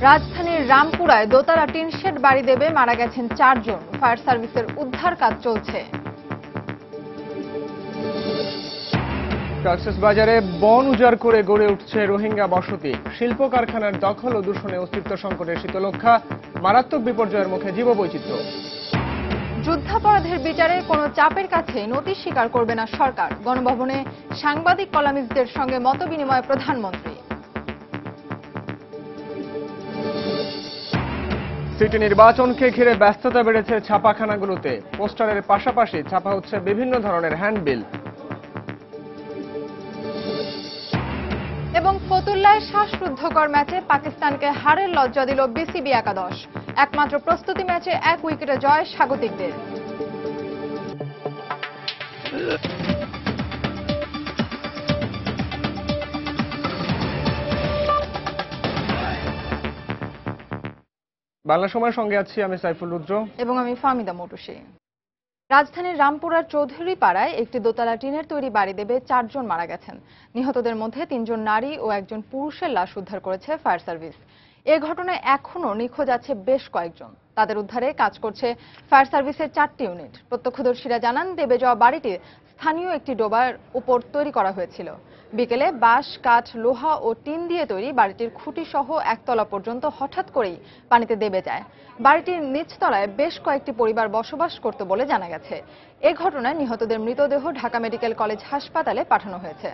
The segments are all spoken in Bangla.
রাজধানীর রামপুরায় দোতলা টিন শেড বাড়ি দেবে মারা গেছেন 4 জন। ফায়ার সার্ভিসের উদ্ধার কাজ চলছে। কক্সবাজারে বন উজাড় করে গড়ে উঠছে রোহিঙ্গা বসতি। শিল্প কারখানার দখল ও দূষণে অস্তিত্ব সংকটের শীতলক্ষা, মারাত্মক বিপর্যয়ের মুখে জীববৈচিত্র্য। যুদ্ধাপরাধের বিচারে কোনো চাপের কাছে নতি স্বীকার করবে না সরকার। গণভবনে সাংবাদিক কলামিস্টদের সঙ্গে মতবিনিময় প্রধানমন্ত্রী। সিটি নির্বাচনকে ঘিরে ব্যস্ততা বেড়েছে ছাপাখানাগুলোতে। পোস্টারের পাশাপাশি ছাপা হচ্ছে বিভিন্ন ধরনের হ্যান্ডবিল। এবং ফতুল্লায় শ্বাসরুদ্ধকর ম্যাচে পাকিস্তানকে হারের লজ্জা দিল বিসিবি একাদশ। একমাত্র প্রস্তুতি ম্যাচে 1 উইকেটে জয় স্বাগতিকদের। বাংলা সময়ের সঙ্গে আছি আমি সাইফুল রুদ্র এবং আমি ফাহমিদা মৌটুসী। রাজধানীর রামপুরার চৌধুরী পাড়ায় একটি দোতলা টিনের তৈরি বাড়ি দেবে 4 জন মারা গেছেন। নিহতদের মধ্যে 3 জন নারী ও 1 জন পুরুষের লাশ উদ্ধার করেছে ফায়ার সার্ভিস। এ ঘটনায় এখনও নিখোঁজ আছে বেশ কয়েকজন। তাদের উদ্ধারে কাজ করছে ফায়ার সার্ভিসের 4টি ইউনিট। প্রত্যক্ষদর্শীরা জানান, দেবে যাওয়া বাড়িটি স্থানীয় একটি ডোবার উপর তৈরি করা হয়েছিল। বিকেলে বাঁশ, কাঠ, লোহা ও টিন দিয়ে তৈরি বাড়িটির খুঁটি সহ একতলা পর্যন্ত হঠাৎ করেই পানিতে দেবে যায়। বাড়িটির নিচতলায় বেশ কয়েকটি পরিবার বসবাস করত বলে জানা গেছে। এ ঘটনায় নিহতদের মৃতদেহ ঢাকা মেডিকেল কলেজ হাসপাতালে পাঠানো হয়েছে।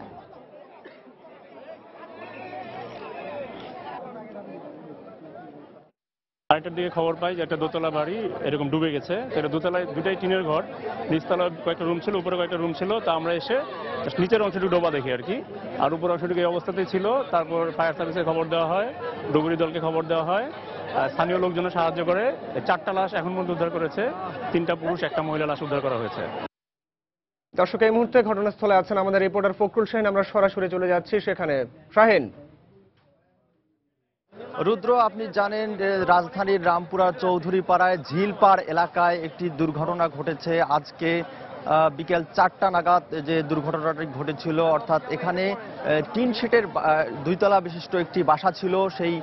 আরেকটার দিকে খবর পাই যে একটা দোতলা বাড়ি এরকম ডুবে গেছে। সেটা দোতলায় দুটাই টিনের ঘর, নিচতলায় কয়েকটা রুম ছিল, উপরে কয়েকটা রুম ছিল। তা আমরা এসে নিচের অংশটুকু ডোবা দেখি আর কি, আর উপর অংশটুকু এই অবস্থাতেই ছিল। তারপর ফায়ার সার্ভিসে খবর দেওয়া হয়, ডুবুরি দলকে খবর দেওয়া হয়, স্থানীয় লোকজনের সাহায্য করে 4টা লাশ এখন পর্যন্ত উদ্ধার করেছে। 3টা পুরুষ, 1টা মহিলা লাশ উদ্ধার করা হয়েছে। দর্শক, এই মুহূর্তে ঘটনাস্থলে আছেন আমাদের রিপোর্টার ফখরুল শাহিন। আমরা সরাসরি চলে যাচ্ছি সেখানে। শাহিন। রুদ্র, আপনি জানেন যে রাজধানীর রামপুরার চৌধুরী পাড়ায় ঝিলপাড় এলাকায় একটি দুর্ঘটনা ঘটেছে। আজকে বিকেল 4টা নাগাদ যে দুর্ঘটনাটি ঘটেছিল, অর্থাৎ এখানে টিন শেডের 2 তলা বিশিষ্ট একটি বাসা ছিল। সেই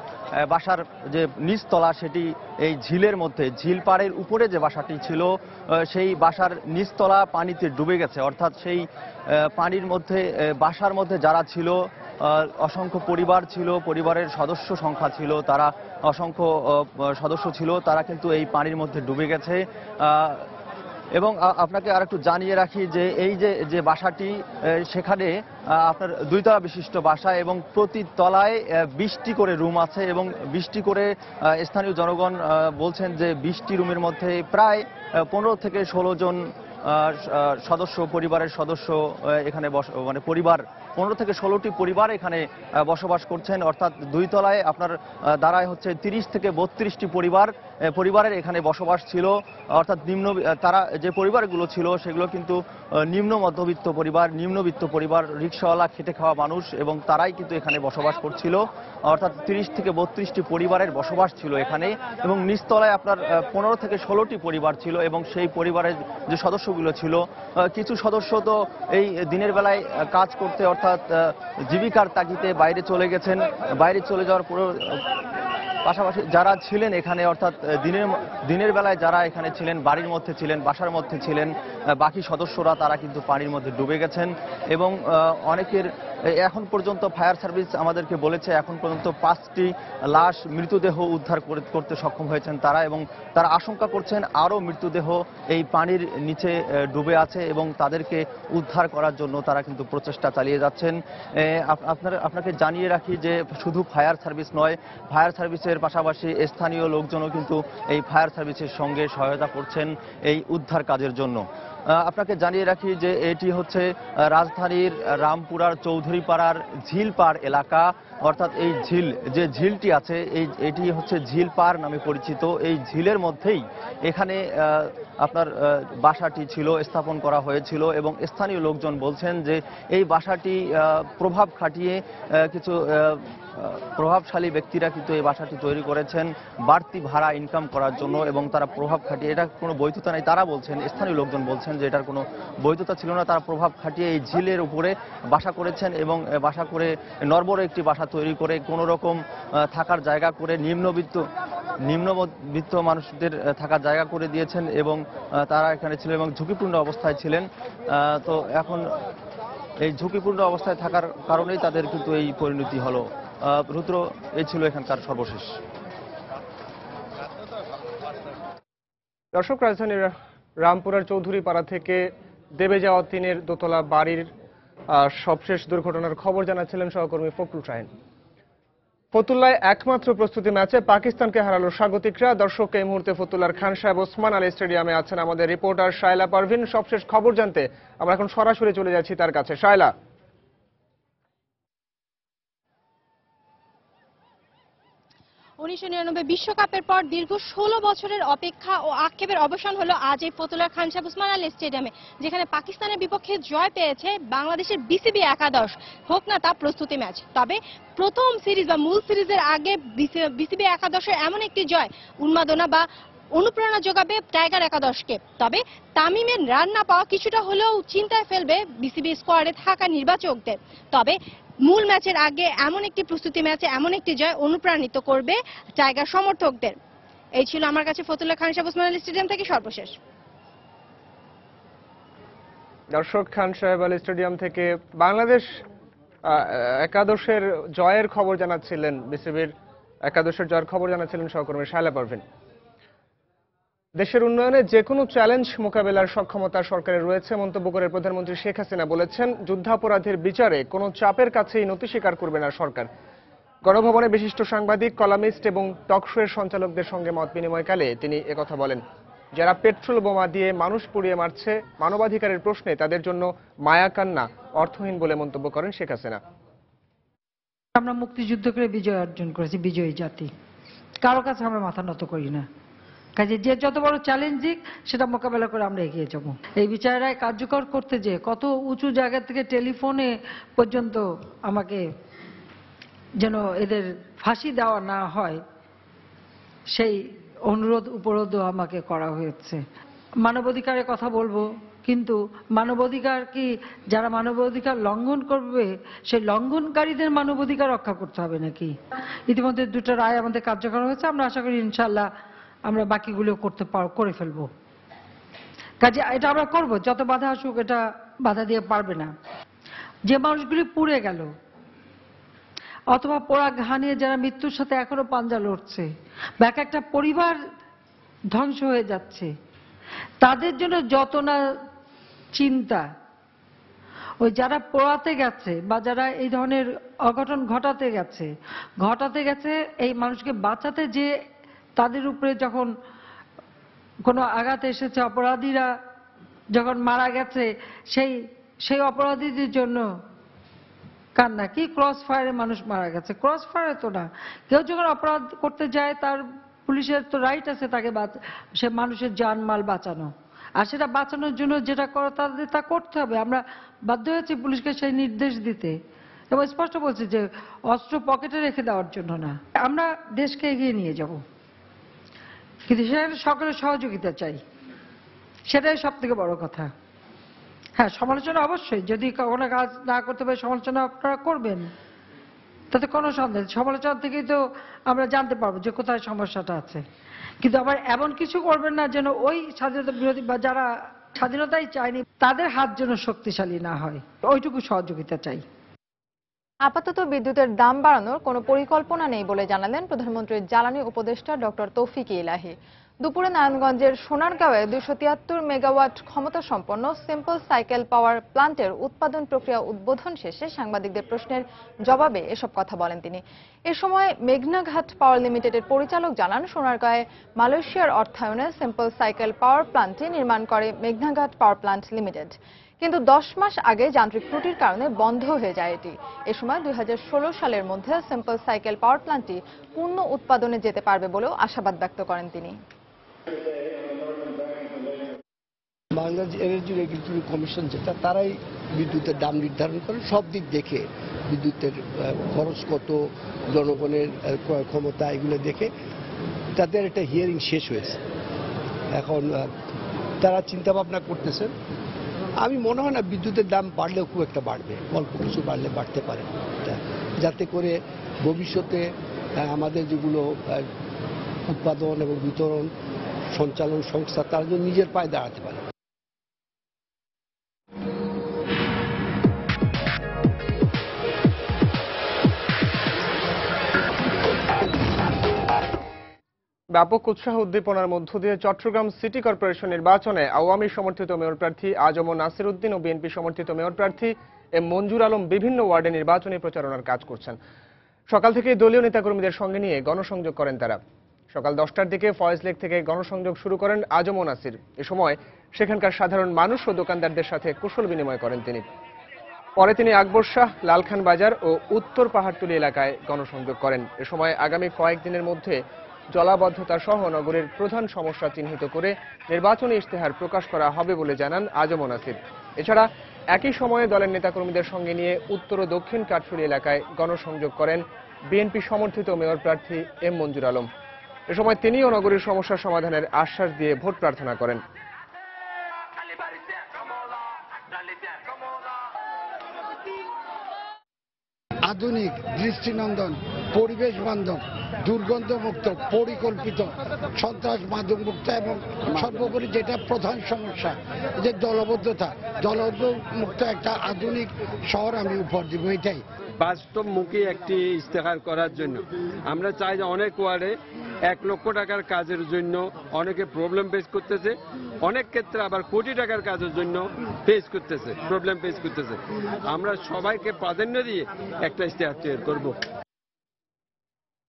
বাসার যে নিচতলা সেটি এই ঝিলের মধ্যে, ঝিলপাড়ের উপরে যে বাসাটি ছিল সেই বাসার নিচতলা পানিতে ডুবে গেছে। অর্থাৎ সেই পানির মধ্যে, বাসার মধ্যে যারা ছিল, অসংখ্য পরিবার ছিল, পরিবারের সদস্য সংখ্যা ছিল, তারা অসংখ্য সদস্য ছিল, তারা কিন্তু এই পানির মধ্যে ডুবে গেছে। এবং আপনাকে আর একটু জানিয়ে রাখি যে এই যে বাসাটি, সেখানে আপনার 2 তলা বিশিষ্ট বাসা এবং প্রতি তলায় 20টি করে রুম আছে এবং 20টি করে স্থানীয় জনগণ বলছেন যে 20টি রুমের মধ্যে প্রায় 15 থেকে 16 জন সদস্য, পরিবারের সদস্য এখানে মানে পরিবার 15 থেকে 16টি পরিবার এখানে বসবাস করছেন। অর্থাৎ 2 তলায় আপনার দাঁড়ায় হচ্ছে 30 থেকে 32টি পরিবারের এখানে বসবাস ছিল। অর্থাৎ তারা যে পরিবারগুলো ছিল সেগুলো কিন্তু নিম্ন মধ্যবিত্ত পরিবার, নিম্নবিত্ত পরিবার, রিকশাওয়ালা, খেটে খাওয়া মানুষ, এবং তারাই কিন্তু এখানে বসবাস করছিল। অর্থাৎ 30 থেকে 32টি পরিবারের বসবাস ছিল এখানে। এবং নিচতলায় আপনার 15 থেকে 16টি পরিবার ছিল এবং সেই পরিবারের যে সদস্যগুলো ছিল, কিছু সদস্য তো এই দিনের বেলায় কাজ করতে, অর্থাৎ জীবিকার তাগিদে বাইরে চলে গেছেন। বাইরে চলে যাওয়ার পর পাশাপাশি যারা ছিলেন এখানে, অর্থাৎ দিনের বেলায় যারা এখানে ছিলেন, বাড়ির মধ্যে ছিলেন, বাসার মধ্যে ছিলেন, বাকি সদস্যরা তারা কিন্তু পানির মধ্যে ডুবে গেছেন। এবং অনেকের এখন পর্যন্ত ফায়ার সার্ভিস আমাদেরকে বলেছে এখন পর্যন্ত 5টি লাশ, মৃতদেহ উদ্ধার করতে সক্ষম হয়েছেন তারা, এবং তারা আশঙ্কা করছেন আরও মৃতদেহ এই পানির নিচে ডুবে আছে এবং তাদেরকে উদ্ধার করার জন্য তারা কিন্তু প্রচেষ্টা চালিয়ে যাচ্ছেন। আপনাকে জানিয়ে রাখি যে শুধু ফায়ার সার্ভিস নয়, ফায়ার সার্ভিসের পাশাপাশি স্থানীয় লোকজনও কিন্তু এই ফায়ার সার্ভিসের সঙ্গে সহায়তা করছেন এই উদ্ধার কাজের জন্য। আপনাকে জানিয়ে রাখি যে এটি হচ্ছে রাজধানীর রামপুরার চৌধুরী পাড়ার ঝিলপাড় এলাকা। অর্থাৎ এই যে ঝিলটি আছে এটি হচ্ছে ঝিলপাড় নামে পরিচিত। এই ঝিলের মধ্যেই এখানে আপনার বাসাটি ছিল, স্থাপন করা হয়েছিল এবং স্থানীয় লোকজন বলছেন যে এই বাসাটি প্রভাব খাটিয়ে কিছু প্রভাবশালী ব্যক্তিরা কিন্তু এই বাসাটি তৈরি করেছেন বাড়তি ভাড়া ইনকাম করার জন্য, এবং তারা প্রভাব খাটিয়ে, এটা কোনো বৈধতা নেই তারা বলছেন, স্থানীয় লোকজন বলছেন যে এটার কোনো বৈধতা ছিল না, তারা প্রভাব খাটিয়ে এই ঝিলের উপরে বাসা করেছেন এবং বাসা করে নড়বড় একটি বাসা তৈরি করে কোনো রকম থাকার জায়গা করে নিম্নবিত্ত মানুষদের থাকার জায়গা করে দিয়েছেন এবং তারা এখানে ছিলেন এবং ঝুঁকিপূর্ণ অবস্থায় ছিলেন। তো এখন এই ঝুঁকিপূর্ণ অবস্থায় থাকার কারণেই তাদের কিন্তু এই পরিণতি হলো। রুদ্র, এই ছিল এখানকার সর্বশেষ। দর্শক, রাজধানীর রামপুরার চৌধুরীপাড়া থেকে দেবে যাওয়া টিনের দোতলা বাড়ির সবশেষ দুর্ঘটনার খবর জানাচ্ছিলেন সহকর্মী ফখরুল শাহিন। ফতুল্লায় একমাত্র প্রস্তুতি ম্যাচে পাকিস্তানকে হারালো স্বাগতিকরা। দর্শক, এই মুহূর্তে ফতুল্লার খান সাহেব ওসমান আলী স্টেডিয়ামে আছেন আমাদের রিপোর্টার শায়লা পারভিন। সবশেষ খবর জানতে আমরা এখন সরাসরি চলে যাচ্ছি তার কাছে। শায়লা। 1999 বিশ্বকাপের পর দীর্ঘ 16 বছরের অপেক্ষা ও আক্ষেপের অবসান হলো আজ এই ফতুল্লার খান সাহেব ওসমান আলী স্টেডিয়ামে, যেখানে পাকিস্তানের বিপক্ষে জয় পেয়েছে বাংলাদেশের বিসিবি একাদশ, হোক না তা প্রস্তুতি ম্যাচ। তবে প্রথম সিরিজ বা মূল সিরিজের আগে বিসিবি একাদশের এমন একটি জয় উন্মাদনা বা অনুপ্রেরণা যোগাবে টাইগার একাদশকে। তবে তামিমের রান না পাওয়া কিছুটা হলেও চিন্তায় ফেলবে বিসিবি স্কোয়াডে থাকা নির্বাচকদের। তবে মূল ম্যাচের আগে এমন একটি প্রস্তুতি ম্যাচে এমন একটি জয় অনুপ্রাণিত করবে টাইগার সমর্থকদের। এই ছিল আমার কাছে ফতুল্লা খান সাহেব ওসমান আলী স্টেডিয়াম থেকে সর্বশেষ। দর্শক, খান সাহেব আলী স্টেডিয়াম থেকে বাংলাদেশ একাদশের জয়ের খবর জানাচ্ছিলেন, বিসিবির একাদশের জয়ের খবর জানাচ্ছিলেন সহকর্মী শায়লা পারভিন। দেশের উন্নয়নে যে কোনো চ্যালেঞ্জ মোকাবেলার সক্ষমতা সরকারের রয়েছে মন্তব্য করে প্রধানমন্ত্রী শেখ হাসিনা বলেছেন, যুদ্ধাপরাধীর বিচারে কোনো চাপের কাছেই নতি স্বীকার করবে না সরকার। গণভবনে বিশিষ্ট সাংবাদিক, কলামিস্ট এবং টকশোয়ের সঞ্চালকদের সঙ্গে মত বিনিময়কালে তিনি একথা বলেন। যারা পেট্রোল বোমা দিয়ে মানুষ পুড়িয়ে মারছে, মানবাধিকারের প্রশ্নে তাদের জন্য মায়া কান্না অর্থহীন বলে মন্তব্য করেন শেখ হাসিনা। আমরা মুক্তিযুদ্ধ করে বিজয় অর্জন করেছি, বিজয়ী জাতি, কারো কাছে আমরা মাথা নত করি না। কাজে যে যত বড় চ্যালেঞ্জিং সেটা মোকাবেলা করে আমরা এগিয়ে যাব। এই বিচার রায় কার্যকর করতে যে কত উঁচু জায়গা থেকে টেলিফোনে পর্যন্ত আমাকে যেন এদের ফাঁসি দেওয়া না হয় সেই অনুরোধ উপরোধও আমাকে করা হয়েছে। মানবাধিকারের কথা বলবো, কিন্তু মানবাধিকার কি যারা মানবাধিকার লঙ্ঘন করবে সেই লঙ্ঘনকারীদের মানবাধিকার রক্ষা করতে হবে নাকি? ইতিমধ্যে দুটো রায় আমাদের কার্যকর হয়েছে, আমরা আশা করি ইনশাল্লাহ আমরা বাকিগুলো করে ফেলবো। কাজে এটা আমরা করব, যত বাধা আসুক এটা বাধা দিয়ে পারবে না। যে মানুষগুলি পুড়ে গেল অথবা পোড়া ঘা নিয়ে যারা মৃত্যুর সাথে এখনো পাঞ্জা লড়ছে বা একটা পরিবার ধ্বংস হয়ে যাচ্ছে, তাদের জন্য যত না চিন্তা, ওই যারা পোড়াতে গেছে বা যারা এই ধরনের অঘটন ঘটাতে গেছে এই মানুষকে বাঁচাতে যে তাদের উপরে যখন কোনো আঘাত এসেছে, অপরাধীরা যখন মারা গেছে, সেই অপরাধীদের জন্য কান্না। কি ক্রস ফায়ারে মানুষ মারা গেছে? ক্রস ফায়ারে তো না, কেউ যখন অপরাধ করতে যায় তার পুলিশের তো রাইট আছে তাকে সে মানুষের জানমাল বাঁচানো, আর সেটা বাঁচানোর জন্য যেটা করো তাদের তা করতে হবে। আমরা বাধ্য হয়েছি পুলিশকে সেই নির্দেশ দিতে এবং স্পষ্ট বলছি যে অস্ত্র পকেটে রেখে দেওয়ার জন্য না। আমরা দেশকে এগিয়ে নিয়ে যাব, কিন্তু সেখানে সকলের সহযোগিতা চাই, সেটাই সব থেকে বড় কথা। হ্যাঁ, সমালোচনা অবশ্যই, যদি কোনো কাজ না করতে পারে সমালোচনা আপনারা করবেন, তাতে কোনো সন্দেহ। সমালোচনা থেকেই তো আমরা জানতে পারবো যে কোথায় সমস্যাটা আছে, কিন্তু আবার এমন কিছু করবেন না যেন ওই স্বাধীনতা বিরোধী বা যারা স্বাধীনতাই চায়নি তাদের হাত যেন শক্তিশালী না হয়, ওইটুকু সহযোগিতা চাই। আপাতত বিদ্যুতের দাম বাড়ানোর কোনো পরিকল্পনা নেই বলে জানালেন প্রধানমন্ত্রীর জ্বালানি উপদেষ্টা ডক্টর তৌফিক ইলাহি। দুপুরে নারায়ণগঞ্জের সোনারগাঁওয়ে 273 মেগাওয়াট ক্ষমতা সম্পন্ন সিম্পল সাইকেল পাওয়ার প্লান্টের উৎপাদন প্রক্রিয়া উদ্বোধন শেষে সাংবাদিকদের প্রশ্নের জবাবে এসব কথা বলেন তিনি। এ সময় মেঘনাঘাট পাওয়ার লিমিটেডের পরিচালক জানান, সোনারগাঁয়ে মালয়েশিয়ার অর্থায়নে সিম্পল সাইকেল পাওয়ার প্লান্টটি নির্মাণ করে মেঘনাঘাট পাওয়ার প্লান্ট লিমিটেড, কিন্তু 10 মাস আগে যান্ত্রিক ত্রুটির কারণে বন্ধ হয়ে যায় এটি। এ সময় 2016 সালের মধ্যে সিম্পল সাইকেল পাওয়ার প্লান্টটি পূর্ণ উৎপাদনে যেতে পারবে বলেও আশাবাদ ব্যক্ত করেন তিনি। বাংলাদেশ এনার্জি রেগুলেটরি কমিশন যেটা, তারাই বিদ্যুতের দাম নির্ধারণ করে সব দিক দেখে, বিদ্যুতের খরচ কত, জনগণের ক্রয় ক্ষমতা, এগুলো দেখে তাদের একটা হিয়ারিং শেষ হয়েছে। এখন তারা চিন্তা ভাবনা করতেছেন আমি মনে হয় না বিদ্যুতের দাম বাড়লেও খুব একটা বাড়বে, অল্প কিছু বাড়লে বাড়তে পারে, যাতে করে ভবিষ্যতে আমাদের যেগুলো উৎপাদন এবং বিতরণ সঞ্চালন সংস্থা তারা যেন নিজের পায়ে দাঁড়াতে পারে। ব্যাপক উৎসাহ উদ্দীপনার মধ্য দিয়ে চট্টগ্রাম সিটি কর্পোরেশন নির্বাচনে আওয়ামী সমর্থিত মেয়র প্রার্থী আজম নাসির উদ্দিন ও বিএনপি সমর্থিত মেয়র প্রার্থী এম মঞ্জুর আলম বিভিন্ন ওয়ার্ডে নির্বাচনী প্রচারণার কাজ করছেন। সকাল থেকেই দলীয় নেতাকর্মীদের সঙ্গে নিয়ে গণসংযোগ করেন তারা। সকাল 10টার দিকে ফয়েজ লেক থেকে গণসংযোগ শুরু করেন আজম নাসির। এ সময় সেখানকার সাধারণ মানুষ ও দোকানদারদের সাথে কুশল বিনিময় করেন তিনি। পরে তিনি আকবর শাহ, লালখান বাজার ও উত্তর পাহাড়তলী এলাকায় গণসংযোগ করেন। এ সময় আগামী কয়েকদিনের মধ্যে জলাবদ্ধতা সহ নগরীর প্রধান সমস্যা চিহ্নিত করে নির্বাচনী ইশতেহার প্রকাশ করা হবে বলে জানান আজম নাসির। এছাড়া একই সময়ে দলের নেতাকর্মীদের সঙ্গে নিয়ে উত্তর ও দক্ষিণ কাঠছড়ি এলাকায় গণসংযোগ করেন বিএনপি সমর্থিত মেয়র প্রার্থী এম মঞ্জুর আলম। এ সময় তিনিও নগরীর সমস্যা সমাধানের আশ্বাস দিয়ে ভোট প্রার্থনা করেন। আধুনিক, দৃষ্টিনন্দন, পরিবেশ বান্ধব, দুর্গন্ধমুক্ত, পরিকল্পিত, সন্ত্রাস মাদকমুক্ত এবং সর্বোপরি যেটা প্রধান সমস্যা যে জলবদ্ধমুক্ত একটা আধুনিক শহর আমি উপহার দিব। এটাই বাস্তবমুখী একটি ইস্তেহার করার জন্য আমরা চাই যে অনেক ওয়ার্ডে 1 লক্ষ টাকার কাজের জন্য অনেকে প্রবলেম ফেস করতেছে, অনেক ক্ষেত্রে আবার কোটি টাকার কাজের জন্য প্রবলেম ফেস করতেছে। আমরা সবাইকে প্রাধান্য দিয়ে একটা ইস্তেহার তৈরি করব।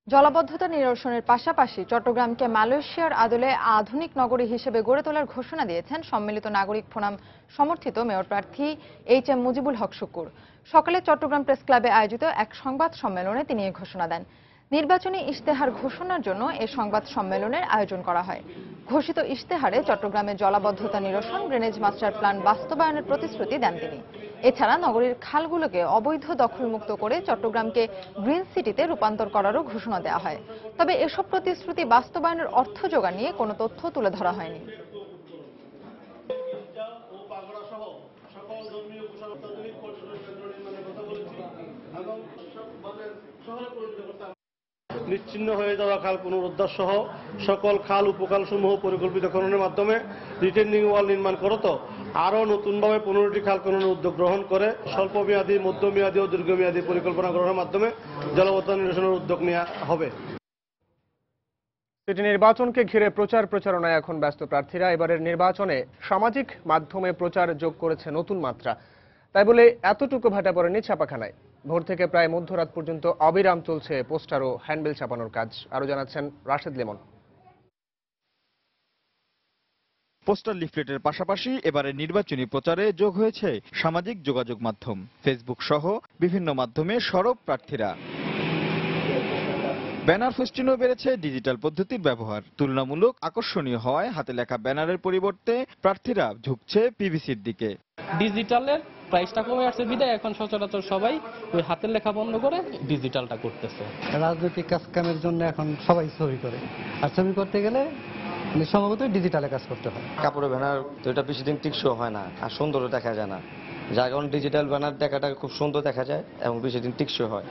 জলাবদ্ধতা নিরসনের পাশাপাশি চট্টগ্রামকে মালয়েশিয়ার আদলে আধুনিক নগরী হিসেবে গড়ে তোলার ঘোষণা দিয়েছেন সম্মিলিত নাগরিক ফোরাম সমর্থিত মেয়র প্রার্থী এইচ এম মুজিবুল হক শুকুর। সকালে চট্টগ্রাম প্রেস ক্লাবে আয়োজিত এক সংবাদ সম্মেলনে তিনি এই ঘোষণা দেন। নির্বাচনী ইশতেহার ঘোষণার জন্য এ সংবাদ সম্মেলনের আয়োজন করা হয়। ঘোষিত ইশতেহারে চট্টগ্রামে জলাবদ্ধতা নিরসন, ড্রেনেজ মাস্টার প্ল্যান বাস্তবায়নের প্রতিশ্রুতি দেন তিনি। এছাড়া নগরীর খালগুলোকে অবৈধ দখলমুক্ত করে চট্টগ্রামকে গ্রিন সিটিতে রূপান্তর করারও ঘোষণা দেওয়া হয়। তবে এসব প্রতিশ্রুতি বাস্তবায়নের অর্থ জোগাড় নিয়ে কোনো তথ্য তুলে ধরা হয়নি। নিশ্চিহ্ন হয়ে যাওয়া খাল পুনরুদ্ধার সহ সকল খাল উপখাল সমূহ পরিকল্পিতকরণের মাধ্যমে রিটেনিং ওয়াল নির্মাণ করত আরও নতুনভাবে 15টি খাল খননের উদ্যোগ গ্রহণ করে স্বল্পমেয়াদী, মধ্যমেয়াদী ও দীর্ঘমেয়াদী পরিকল্পনা গ্রহণের মাধ্যমে জলাবদ্ধতা নিরসনের উদ্যোগ নেওয়া হবে। সিটি নির্বাচনকে ঘিরে প্রচারণায় এখন ব্যস্ত প্রার্থীরা। এবারের নির্বাচনে সামাজিক মাধ্যমে প্রচার যোগ করেছে নতুন মাত্রা। তাই বলে এতটুকু ভাটা পড়েনি ছাপাখানায়। ভোর থেকে প্রায় মধ্যরাত পর্যন্ত অবিরাম চলছে পোস্টার ও হ্যান্ডবিল ছাপানোর কাজ। আরো জানাচ্ছেন রাশেদ লিমন। পোস্টার লিফলেটের পাশাপাশি এবারে নির্বাচনী প্রচারে যোগ হয়েছে সামাজিক যোগাযোগ মাধ্যম। ফেসবুক সহ বিভিন্ন মাধ্যমে সরব প্রার্থীরা। ব্যানার ফেস্টুনেও বেড়েছে ডিজিটাল পদ্ধতির ব্যবহার। তুলনামূলক আকর্ষণীয় হওয়ায় হাতে লেখা ব্যানারের পরিবর্তে প্রার্থীরা ঝুঁকছে পিভিসির দিকে। ডিজিটালের প্রাইসটা কমে আসছে বিদায় এখন সচরাচর সবাই ওই হাতের লেখা বন্ধ করে ডিজিটালটা করতেছে। রাজনৈতিক কাজকামের জন্য এখন সবাই ছবি করে, আর ছবি করতে গেলে সম্ভবত ডিজিটালে কাজ করতে হয়। কাপড়ের ব্যানার তো এটা বেশি দিন টিকসই হয় না, আর সুন্দরও দেখা যায় না। যার কারণে ডিজিটাল ব্যানার দেখাটা খুব সুন্দর দেখা যায় এবং বেশি দিন টিকসই হয়।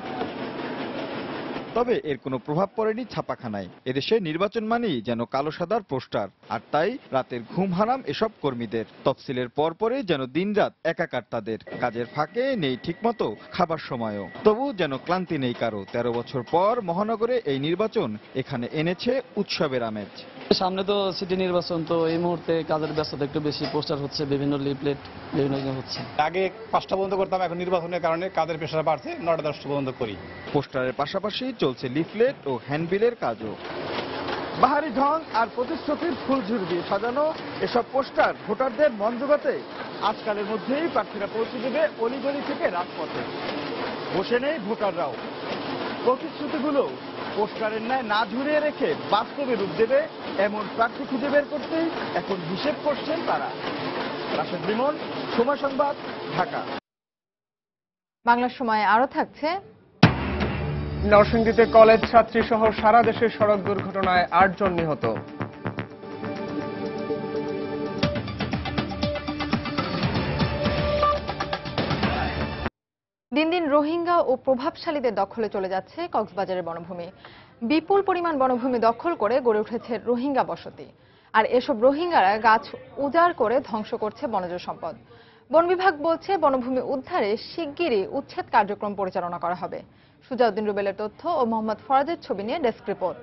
তবে এর কোনো প্রভাব পড়েনি ছাপাখানায়। এদেশে নির্বাচন মানেই যেন কালো সাদার পোস্টার, আর তাই রাতের ঘুম হারাম এসব কর্মীদের। তফসিলের পরে যেন দিনরাত একাকার তাদের। কাজের ফাঁকে নেই ঠিকমতো খাবার সময়ও। তবু যেন ক্লান্তি নেই কারো। 13 বছর পর মহানগরে এই নির্বাচন এখানে এনেছে উৎসবের আমেজ। সামনে তো সিটি নির্বাচন, তো এই মুহূর্তে কাজের ব্যস্ততা একটু বেশি। পোস্টার হচ্ছে, বিভিন্ন লিফলেট বিভিন্ন হচ্ছে। আগে 5টা পর্যন্ত করতাম, এখন নির্বাচনের কারণে কাজের প্রেশার বাড়ছে, 9টা-10টা পর্যন্ত করি। পোস্টারের পাশাপাশি চলছে লিফলেট ও হ্যান্ডবিলের কাজও। বাহারি ঢং আর প্রতিশ্রুতির ফুলঝুরি দিয়ে সাজানো এসব পোস্টার ভোটারদের মন জোগাতে আজকালের মধ্যেই প্রার্থীরা পৌঁছে দেবে অলিগলি থেকে রাজপথে। বসে নেই ভোটাররাও। প্রতিশ্রুতিগুলো পোস্টারের ন্যায় না ঝুরিয়ে রেখে বাস্তবে রূপ দেবে এমন প্রার্থী খুঁজে বের করতেই এখন হিসেব করছেন তারা। রাশেদ লিমন, সময় সংবাদ, ঢাকা। বাংলার সময় আরো থাকছে। নরসিংদীতে কলেজ ছাত্রী সহ সারা দেশে সড়ক দুর্ঘটনায় 8 জন নিহত। দিন রোহিঙ্গা ও প্রভাবশালীদের দখলে চলে যাচ্ছে কক্সবাজারের বনভূমি। বিপুল পরিমাণ বনভূমি দখল করে গড়ে উঠেছে রোহিঙ্গা বসতি। আর এসব রোহিঙ্গারা গাছ উজাড় করে ধ্বংস করছে বনজ সম্পদ। বন বিভাগ বলছে বনভূমি উদ্ধারে শিগগিরই উচ্ছেদ কার্যক্রম পরিচালনা করা হবে। সুজাউদ্দিন রুবেলের তথ্য ও মোহাম্মদ ফরাজের ছবি নিয়ে ডেস্ক রিপোর্ট।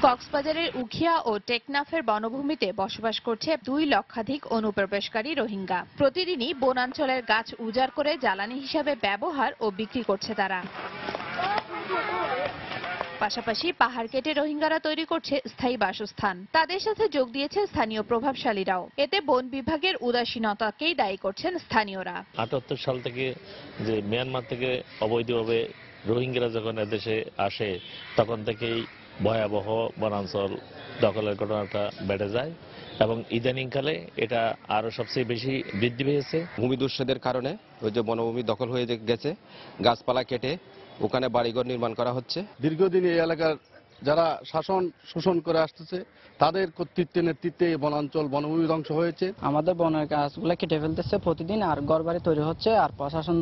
কক্সবাজারের উখিয়া ও টেকনাফের বনভূমিতে বসবাস করছে 2 লক্ষাধিক অনুপ্রবেশকারী রোহিঙ্গা। প্রতিদিনই বনাঞ্চলের গাছ উজাড় করে জ্বালানি হিসাবে ব্যবহার ও বিক্রি করছে তারা। পাশাপাশি পাহাড় কেটে রোহিঙ্গারা তৈরি করছে স্থায়ী বাসস্থান। তাদের সাথে যোগ দিয়েছে স্থানীয় প্রভাবশালীরাও। এতে বন বিভাগের উদাসীনতাকেই দায়ী করছেন স্থানীয়রা। 78 সাল থেকে যে মিয়ানমার থেকে অবৈধভাবে রোহিঙ্গারা যখন এদেশে আসে তখন থেকেই ভয়াবহ বনাঞ্চল দখলের ঘটনাটা বেড়ে যায় এবং ইদানিংকালে এটা আরো সবচেয়ে বেশি বৃদ্ধি পেয়েছে। ভূমি দুচ্ছেদের কারণে ওই যে বনভূমি দখল হয়ে গেছে, গাছপালা কেটে ওখানে বাড়িঘর নির্মাণ করা হচ্ছে। দীর্ঘদিন এই এলাকার যারা শাসন শোষণ করে আসতেছে তাদের কর্তৃত্বে নেতৃত্বে এই বনাঞ্চল বনভূমি ধ্বংস হয়েছে। আমাদের বনের গাছগুলো কেটে ফেলতেছে প্রতিদিন, আর ঘরবাড়ি তৈরি হচ্ছে, আর প্রশাসন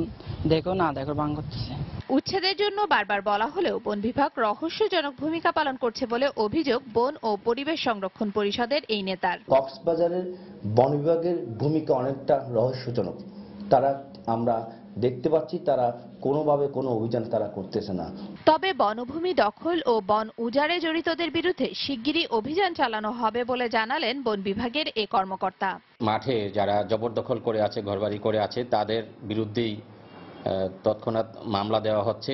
দেখো না দেখো ভাঙ করতেছে। উচ্ছেদের জন্য বারবার বলা হলেও বন বিভাগ রহস্যজনক ভূমিকা পালন করছে বলে অভিযোগ বন ও পরিবেশ সংরক্ষণ পরিষদের এই নেতার। কক্সবাজারের বন বিভাগের ভূমিকা অনেকটা রহস্যজনক। তারা আমরা দেখতে পাচ্ছি তারা কোনোভাবে কোনো অভিযান তারা করতেছে না। তবে বনভূমি দখল ও বন উজাড়ে জড়িতদের বিরুদ্ধে শিগগিরই অভিযান চালানো হবে বলে জানালেন বন বিভাগের এই কর্মকর্তা। মাঠে যারা জবরদখল করে আছে, ঘরবাড়ি করে আছে, তাদের বিরুদ্ধেই তৎক্ষণাৎ মামলা দেওয়া হচ্ছে।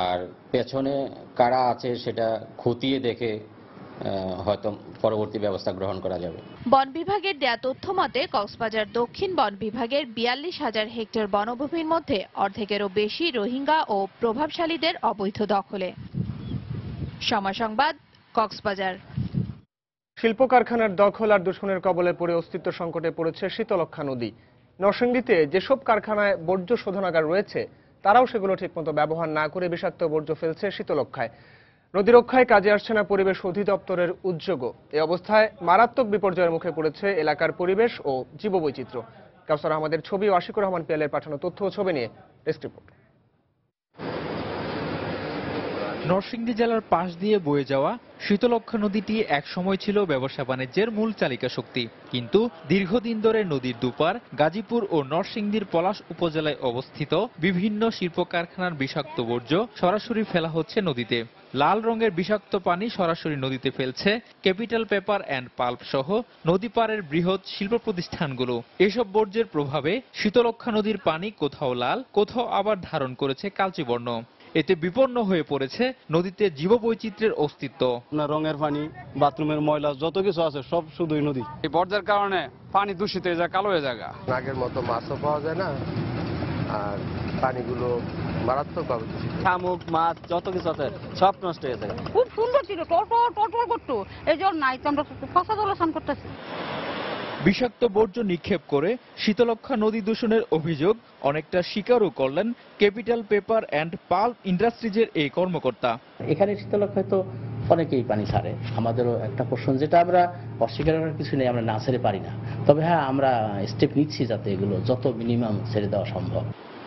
আর পেছনে কারা আছে সেটা খতিয়ে দেখে হয়তো পরবর্তী ব্যবস্থা গ্রহণ করা যাবে। বন বিভাগের দেয়া তথ্য মতে কক্সবাজার দক্ষিণ বন বিভাগের 42,000 হেক্টর বনভূমির মধ্যে অর্ধেকেরও বেশি রোহিঙ্গা ও প্রভাবশালীদের অবৈধ দখলে। সময় সংবাদ, কক্সবাজার। শিল্প কারখানার দখল আর দূষণের কবলে পড়ে অস্তিত্ব সংকটে পড়েছে শীতলক্ষ্যা নদী। নরসিংদীতে যেসব কারখানায় বর্জ্য শোধনাগার রয়েছে তারাও সেগুলো ঠিকমতো ব্যবহার না করে বিষাক্ত বর্জ্য ফেলছে শীতলক্ষ্যায়। নদী রক্ষায় কাজে আসছে না পরিবেশ অধিদপ্তরের উদ্যোগও। এই অবস্থায় মারাত্মক বিপর্যয়ের মুখে পড়েছে এলাকার পরিবেশ ও জীববৈচিত্র্য। কাউসার আহমেদের ছবি ও আশিকুর রহমান পিয়ালের পাঠানো তথ্য ও ছবি নিয়ে ডেস্ক রিপোর্ট। নরসিংদী জেলার পাশ দিয়ে বয়ে যাওয়া শীতলক্ষ্যা নদীটি একসময় ছিল ব্যবসা বাণিজ্যের মূল চালিকা শক্তি। কিন্তু দীর্ঘদিন ধরে নদীর দুপার গাজীপুর ও নরসিংদীর পলাশ উপজেলায় অবস্থিত বিভিন্ন শিল্প কারখানার বিষাক্ত বর্জ্য সরাসরি ফেলা হচ্ছে নদীতে। লাল রঙের বিষাক্ত পানি সরাসরি নদীতে ফেলছে ক্যাপিটাল পেপার অ্যান্ড পাল্প সহ নদী পাড়ের বৃহৎ শিল্প প্রতিষ্ঠানগুলো। এসব বর্জ্যের প্রভাবে শীতলক্ষ্যা নদীর পানি কোথাও লাল, কোথাও আবার ধারণ করেছে কালচে বর্ণ। এতে বিপন্ন হয়ে পড়েছে নদীতে জীববৈচিত্র্যের অস্তিত্ব। রঙের পানি, বাথরুমের ময়লা যত কিছু আছে সব শুধুই নদী। এই বর্জ্যের কারণে পানি দূষিত হয়ে যায়, কালো হয়ে যায়। আগের মতো মাছও পাওয়া যায় না, আর পানিগুলো মারাত্মকভাবে দূষিত। শামুক, মাছ যত কিছু আছে সব নষ্ট হয়ে যায়। খুব সুন্দর ছিল, টলটল করতো, এই জন্য নাই তো আমরা ফসা জলে স্নান করতেছি। বিষাক্ত বর্জ্য নিক্ষেপ করে শীতলক্ষ্যা নদী দূষণের অভিযোগ অনেকটা স্বীকারও করলেন ক্যাপিটাল পেপার অ্যান্ড পাল্প ইন্ডাস্ট্রিজের এই কর্মকর্তা। এখানে শীতলক্ষ্যায় তো অনেকেই পানি ছাড়ে, আমাদেরও একটা প্রশ্ন, যেটা আমরা অস্বীকার করার কিছু নেই, আমরা না ছেড়ে পারি না। তবে হ্যাঁ, আমরা স্টেপ নিচ্ছি যাতে এগুলো যত মিনিমাম ছেড়ে দেওয়া সম্ভব।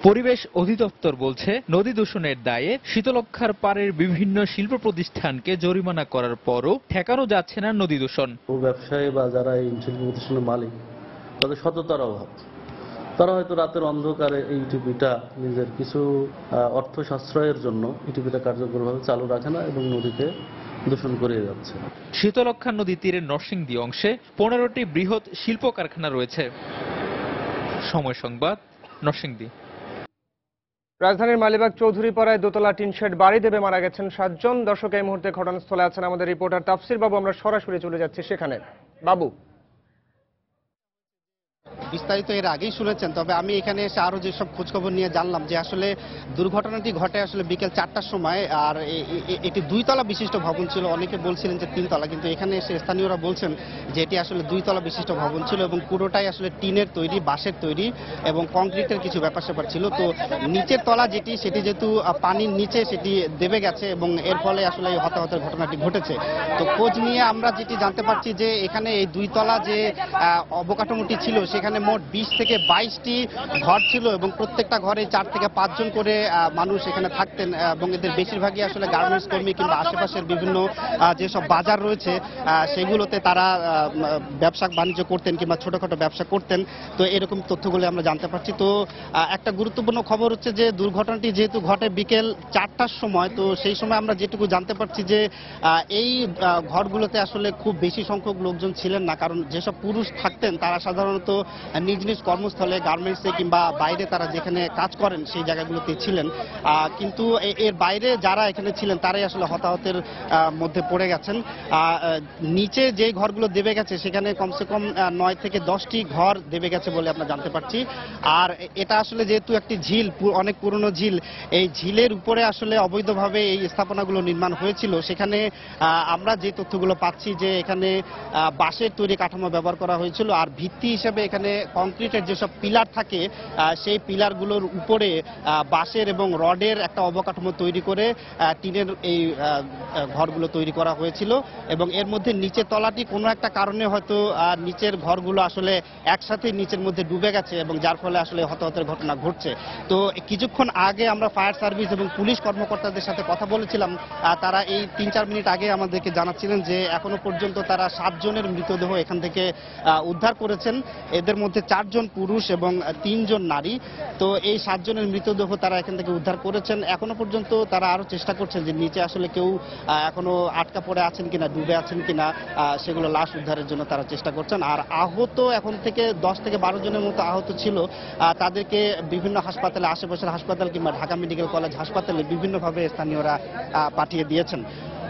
পরিবেশ অধিদপ্তর বলছে নদী দূষণের দায়ে শীতলক্ষ্যার পাড়ের বিভিন্ন শিল্প প্রতিষ্ঠানকে জরিমানা করার পরও ঠেকানো যাচ্ছে না নদী দূষণ। ব্যবসায়ী বা যারা এই শিল্প প্রতিষ্ঠানের মালিক তাদের সততার অভাব। তারা হয়তো রাতের অন্ধকারে এই টিভিটা নিজের কিছু অর্থ সাশ্রয়ের জন্য এই টিভিটা কার্যকরভাবে চালু রাখে না এবং নদীকে দূষণ করে যাচ্ছে। শীতলক্ষ্যা নদী তীরের নরসিংদী অংশে 15টি বৃহৎ শিল্প কারখানা রয়েছে। সময় সংবাদ, নরসিংদী। রাজধানীর মালিবাগ চৌধুরীপাড়ায় দোতলা টিন শেড বাড়ি দেবে মারা গেছেন 7 জন। দর্শক এই মুহূর্তে ঘটনাস্থলে আছেন আমাদের রিপোর্টার তাফসির বাবু। আমরা সরাসরি চলে যাচ্ছি সেখানে। বাবু, বিস্তারিত এর আগেই শুনেছেন, তবে আমি এখানে এসে আরো যেসব খোঁজখবর নিয়ে জানলাম যে আসলে দুর্ঘটনাটি ঘটে আসলে বিকেল 4টার সময়। আর এটি 2 তলা বিশিষ্ট ভবন ছিল, অনেকে বলছিলেন যে 3 তলা, কিন্তু এখানে এসে স্থানীয়রা বলছেন যে এটি আসলে 2 তলা বিশিষ্ট ভবন ছিল এবং পুরোটাই আসলে টিনের তৈরি, বাঁশের তৈরি এবং কংক্রিটের কিছু ব্যাপার স্যাপার ছিল। তো নিচের তলা সেটি যেহেতু পানির নিচে সেটি দেবে গেছে এবং এর ফলে আসলে এই হতাহতের ঘটনাটি ঘটেছে। তো খোঁজ নিয়ে আমরা যেটি জানতে পারছি যে এখানে এই 2 তলা যে অবকাঠামোটি ছিল সেখানে এখানে মোট 20 থেকে 22টি ঘর ছিল এবং প্রত্যেকটা ঘরে 4 থেকে 5 জন করে মানুষ এখানে থাকতেন এবং এদের বেশিরভাগই আসলে গার্মেন্টস কর্মী কিংবা আশেপাশের বিভিন্ন যেসব বাজার রয়েছে সেগুলোতে তারা ব্যবসা বাণিজ্য করতেন কিংবা ছোটখাটো ব্যবসা করতেন। তো এরকম তথ্যগুলো আমরা জানতে পারছি। তো একটা গুরুত্বপূর্ণ খবর হচ্ছে যে দুর্ঘটনাটি যেহেতু ঘটে বিকেল 4টার সময়, তো সেই সময় আমরা যেটুকু জানতে পারছি যে এই ঘরগুলোতে আসলে খুব বেশি সংখ্যক লোকজন ছিলেন না, কারণ যেসব পুরুষ থাকতেন তারা সাধারণত নিজ নিজ কর্মস্থলে গার্মেন্টসে কিংবা বাইরে তারা যেখানে কাজ করেন সেই জায়গাগুলোতে ছিলেন। কিন্তু এর বাইরে যারা এখানে ছিলেন তারাই আসলে হতাহতের মধ্যে পড়ে গেছেন। নিচে যে ঘরগুলো দেবে গেছে সেখানে কমসে কম 9 থেকে 10টি ঘর দেবে গেছে বলে আমরা জানতে পারছি। আর এটা আসলে যেহেতু একটি ঝিল, অনেক পুরনো ঝিল, এই ঝিলের উপরে আসলে অবৈধভাবে এই স্থাপনাগুলো নির্মাণ হয়েছিল। সেখানে আমরা যে তথ্যগুলো পাচ্ছি যে এখানে বাঁশের তৈরি কাঠামো ব্যবহার করা হয়েছিল, আর ভিত্তি হিসেবে এখানে কংক্রিটের যেসব পিলার থাকে সেই পিলারগুলোর উপরে বাঁশের এবং রডের একটা অবকাঠামো তৈরি করে টিনের এই ঘরগুলো তৈরি করা হয়েছিল। এবং এর মধ্যে নিচের তলাটি কোনো একটা কারণে হয়তো নিচের ঘরগুলো আসলে একসাথে নিচের মধ্যে ডুবে গেছে এবং যার ফলে আসলে হতাহতের ঘটনা ঘটছে। তো কিছুক্ষণ আগে আমরা ফায়ার সার্ভিস এবং পুলিশ কর্মকর্তাদের সাথে কথা বলেছিলাম। তারা এই 3-4 মিনিট আগে আমাদেরকে জানাচ্ছিলেন যে এখনো পর্যন্ত তারা 7 জনের মৃতদেহ এখান থেকে উদ্ধার করেছেন। এদের মধ্যে 4 জন পুরুষ এবং 3 জন নারী। তো এই 7 জনের মৃতদেহ তারা এখান থেকে উদ্ধার করেছেন। এখনো পর্যন্ত তারা আরো চেষ্টা করছেন যে নিচে আসলে কেউ এখনো আটকা পড়ে আছেন কিনা, ডুবে আছেন কিনা, সেগুলো লাশ উদ্ধারের জন্য তারা চেষ্টা করছেন। আর আহত এখন থেকে 10 থেকে 12 জনের মতো আহত ছিল, তাদেরকে বিভিন্ন হাসপাতালে, আশেপাশের হাসপাতাল কিংবা ঢাকা মেডিকেল কলেজ হাসপাতালে বিভিন্নভাবে স্থানীয়রা পাঠিয়ে দিয়েছেন।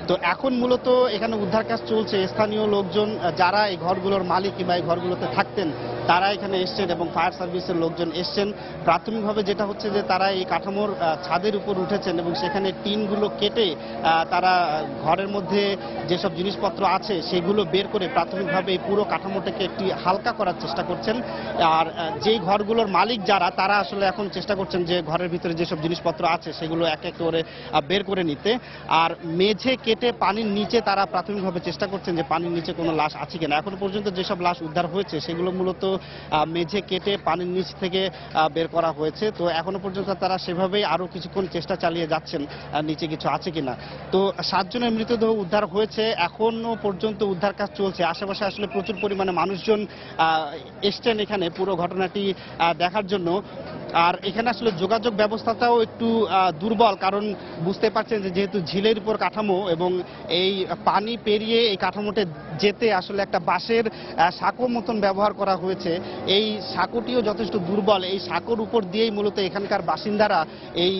তো এখন মূলত এখানে উদ্ধার কাজ চলছে। স্থানীয় লোকজন যারা এই ঘরগুলোর মালিক কিংবা এই ঘরগুলোতে থাকতেন তারা এখানে এসছেন এবং ফায়ার সার্ভিসের লোকজন এসছেন। প্রাথমিকভাবে যেটা হচ্ছে যে তারা এই কাঠামোর ছাদের উপর উঠেছেন এবং সেখানে টিনগুলো কেটে তারা ঘরের মধ্যে যেসব জিনিসপত্র আছে সেগুলো বের করে প্রাথমিকভাবে এই পুরো কাঠামোটাকে একটি হালকা করার চেষ্টা করছেন। আর যেই ঘরগুলোর মালিক যারা, তারা আসলে এখন চেষ্টা করছেন যে ঘরের ভিতরে যেসব জিনিসপত্র আছে সেগুলো এক এক করে বের করে নিতে। আর মেঝে কেটে পানির নিচে তারা প্রাথমিকভাবে চেষ্টা করছেন যে পানির নিচে কোনো লাশ আছে কিনা। এখন পর্যন্ত যেসব লাশ উদ্ধার হয়েছে সেগুলো মূলত মেঝে কেটে পানির নিচ থেকে বের করা হয়েছে। তো এখনো পর্যন্ত তারা সেভাবেই আরো কিছুক্ষণ চেষ্টা চালিয়ে যাচ্ছেন নিচে কিছু আছে কিনা। তো 7 জনের মৃতদেহ উদ্ধার হয়েছে, এখনো পর্যন্ত উদ্ধার কাজ চলছে। আশেপাশে আসলে প্রচুর পরিমাণে মানুষজন এসছেন এখানে পুরো ঘটনাটি দেখার জন্য। আর এখানে আসলে যোগাযোগ ব্যবস্থাটাও একটু দুর্বল, কারণ বুঝতে পারছেন যে যেহেতু ঝিলের উপর কাঠামো এবং এই পানি পেরিয়ে এই কাঠামোতে যেতে আসলে একটা বাঁশের সাঁকো মতন ব্যবহার করা হয়েছে। এই সাঁকোটিও যথেষ্ট দুর্বল। এই সাঁকোর উপর দিয়েই মূলত এখানকার বাসিন্দারা এই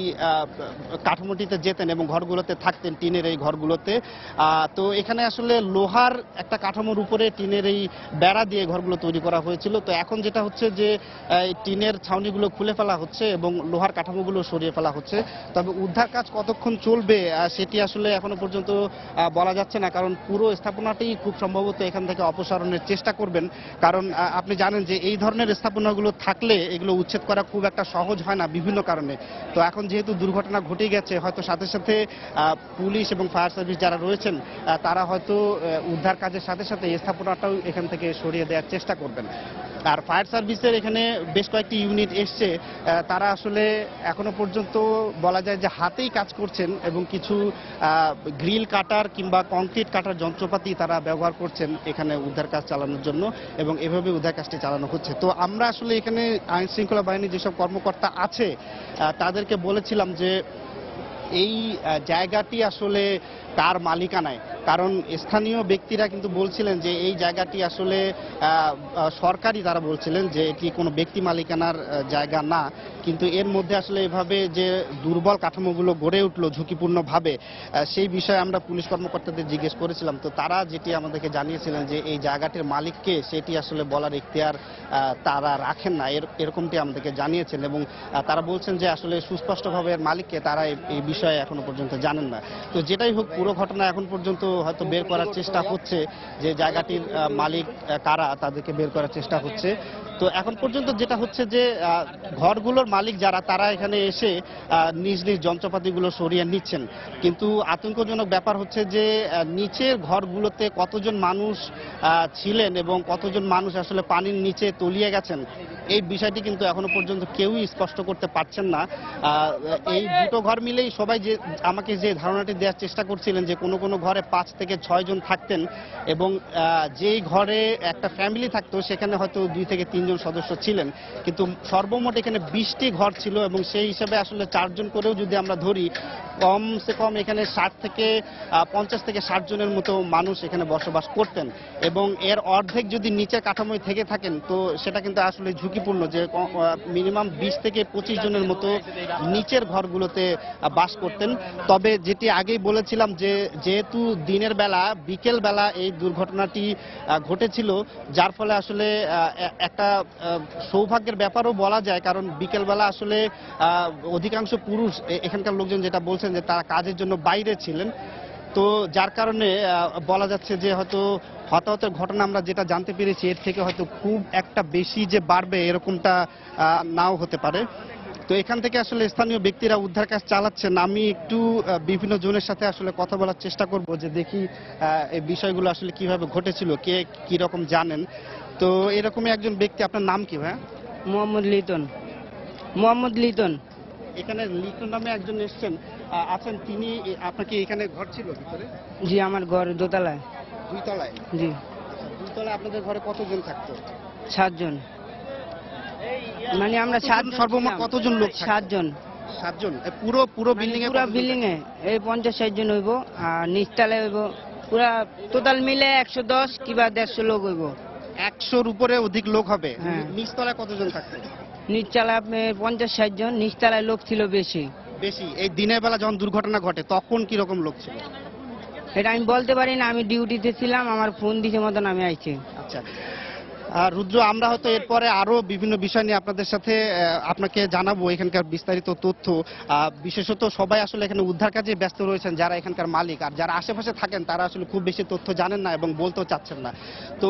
কাঠামোটিতে যেতেন এবং ঘরগুলোতে থাকতেন, টিনের এই ঘরগুলোতে। তো এখানে আসলে লোহার একটা কাঠামোর উপরে টিনের এই বেড়া দিয়ে ঘরগুলো তৈরি করা হয়েছিল। তো এখন যেটা হচ্ছে যে টিনের ছাউনিগুলো খুলে ফেলা হচ্ছে এবং লোহার কাঠামোগুলো সরিয়ে ফেলা হচ্ছে। তবে উদ্ধার কাজ কতক্ষণ চলবে সেটি আসলে এখনো পর্যন্ত বলা যাচ্ছে না, কারণ পুরো স্থাপনাটি খুব সম্ভবত এখান থেকে অপসারণের চেষ্টা করবেন। কারণ আপনি জানেন যে এই ধরনের স্থাপনাগুলো থাকলে এগুলো উচ্ছেদ করা খুব একটা সহজ হয় না বিভিন্ন কারণে। তো এখন যেহেতু দুর্ঘটনা ঘটে গেছে, হয়তো সাথে সাথে পুলিশ এবং ফায়ার সার্ভিস যারা রয়েছেন তারা হয়তো উদ্ধার কাজের সাথে সাথে স্থাপনাটাও এখান থেকে সরিয়ে দেওয়ার চেষ্টা করবেন। আর ফায়ার সার্ভিসের এখানে বেশ কয়েকটি ইউনিট এসছে, তারা আসলে এখনো পর্যন্ত বলা যায় যে হাতেই কাজ করছেন এবং কিছু গ্রিল কাটার কিংবা কংক্রিট কাটার যন্ত্রপাতি তারা ব্যবহার করছেন এখানে উদ্ধার কাজ চালানোর জন্য এবং এভাবে উদ্ধার কাজটি চালানো হচ্ছে। তো আমরা আসলে এখানে আইন শৃঙ্খলা বাহিনীর যেসব কর্মকর্তা আছে তাদেরকে বলেছিলাম যে এই জায়গাটি আসলে কার মালিকানায়, কারণ স্থানীয় ব্যক্তিরা কিন্তু বলছিলেন যে এই জায়গাটি আসলে সরকারি, তারা বলছিলেন যে এটি কোনো ব্যক্তি মালিকানার জায়গা না। কিন্তু এর মধ্যে আসলে এভাবে যে দুর্বল কাঠামোগুলো গড়ে উঠলো ঝুঁকিপূর্ণভাবে, সেই বিষয়ে আমরা পুলিশ কর্মকর্তাদের জিজ্ঞেস করেছিলাম। তো তারা যেটি আমাদেরকে জানিয়েছিলেন যে এই জায়গাটির মালিককে সেটি আসলে বলার ইখতিয়ার তারা রাখেন না, এরকমটি আমাদেরকে জানিয়েছেন। এবং তারা বলছেন যে আসলে সুস্পষ্টভাবে এর মালিককে তারা এই বিষয়ে এখনো পর্যন্ত জানেন না। তো যেটাই হোক, পুরো ঘটনা এখন পর্যন্ত হয়তো বের করার চেষ্টা হচ্ছে যে জায়গাটির মালিক কারা, তাদেরকে বের করার চেষ্টা হচ্ছে। তো এখন পর্যন্ত যেটা হচ্ছে যে ঘরগুলোর মালিক যারা তারা এখানে এসে নিজ নিজ যন্ত্রপাতিগুলো সরিয়ে নিচ্ছেন, কিন্তু আতঙ্কজনক ব্যাপার হচ্ছে যে নিচের ঘরগুলোতে কতজন মানুষ ছিলেন এবং কতজন মানুষ আসলে পানির নিচে তলিয়ে গেছেন এই বিষয়টি কিন্তু এখনো পর্যন্ত কেউই স্পষ্ট করতে পারছেন না। এই দুটো ঘর মিলেই সবাই যে আমাকে যে ধারণাটি দেওয়ার চেষ্টা করছিলেন যে কোনো কোনো ঘরে 5 থেকে 6 জন থাকতেন এবং যেই ঘরে একটা ফ্যামিলি থাকতো সেখানে হয়তো 2 থেকে 3 জন সদস্য ছিলেন, কিন্তু সর্বমোট এখানে 20টি ঘর ছিল এবং সেই হিসাবে আসলে 4 জন করেও যদি আমরা ধরি কমসে কম এখানে 50 থেকে 60 জনের মতো মানুষ এখানে বসবাস করতেন এবং এর অর্ধেক যদি নিচের কাঠামোয় থেকে থাকেন তো সেটা কিন্তু আসলে ঝুঁকিপূর্ণ যে মিনিমাম 20 থেকে 25 জনের মতো নিচের ঘরগুলোতে বাস করতেন। তবে যেটি আগেই বলেছিলাম যে যেহেতু দিনের বেলা বিকেল বেলা এই দুর্ঘটনাটি ঘটেছিল, যার ফলে আসলে একটা সৌভাগ্যের ব্যাপারও বলা যায়, কারণ বিকেল বেলা আসলে অধিকাংশ পুরুষ এখানকার লোকজন যেটা বলছেন যে তারা কাজের জন্য বাইরে ছিলেন, তো যার কারণে বলা যাচ্ছে যে হয়তো হতাহতের ঘটনা আমরা যেটা জানতে পেরেছি এর থেকে হয়তো খুব একটা বেশি যে বাড়বে এরকমটা নাও হতে পারে। তো এখান থেকে আসলে স্থানীয় ব্যক্তিরা উদ্ধার কাজ চালাচ্ছেন। আমি একটু বিভিন্ন জনের সাথে আসলে কথা বলার চেষ্টা করব যে দেখি এই বিষয়গুলো আসলে কিভাবে ঘটেছিল, কে কি রকম জানেন। তো এরকমই একজন ব্যক্তি, আপনার নাম কি ভাই? মোহাম্মদ লিটন। এখানে লিটন নামে একজন এসেছেন আছেন, তিনি আপনাকে এখানে ঘর ছিল ভিতরে? জি, আমার ঘর দোতলায়। 2 তলায়? জি। 2 তলায় আপনাদের ঘরে কতজন থাকতো? 7 জন। মানে আমরা 7 সর্বমোট কতজন লোক? 7 জন। 7 জন পুরো বিল্ডিং এ? পুরো বিল্ডিং এ এই 50-60 জন হইব আর নিচতলায় হইব পুরা টোটাল মিলে 110 কিবা 150 লোক হইব। 100-র উপরে অধিক লোক হবে। নিচতলায় কতজন থাকতো? নিচতলায় আপনি 50-60 জন, নিচতলায় লোক ছিল বেশি। এই দিনের বেলা যখন দুর্ঘটনা ঘটে তখন কি রকম লোক ছিল এটা আমি বলতে পারি না, আমি ডিউটিতে ছিলাম, আমার ফোন দিছে মতন আমি আইছি। আচ্ছা রুদ্র, আমরা হয়তো এরপরে আরো বিভিন্ন বিষয় নিয়ে আপনাদের সাথে আপনাকে জানাবো এখানকার বিস্তারিত তথ্য। বিশেষত সবাই আসলে এখানে উদ্ধার কাজে ব্যস্ত রয়েছেন যারা এখানকার মালিক, আর যারা আশেপাশে থাকেন তারা আসলে খুব বেশি তথ্য জানেন না এবং বলতেও চাচ্ছেন না। তো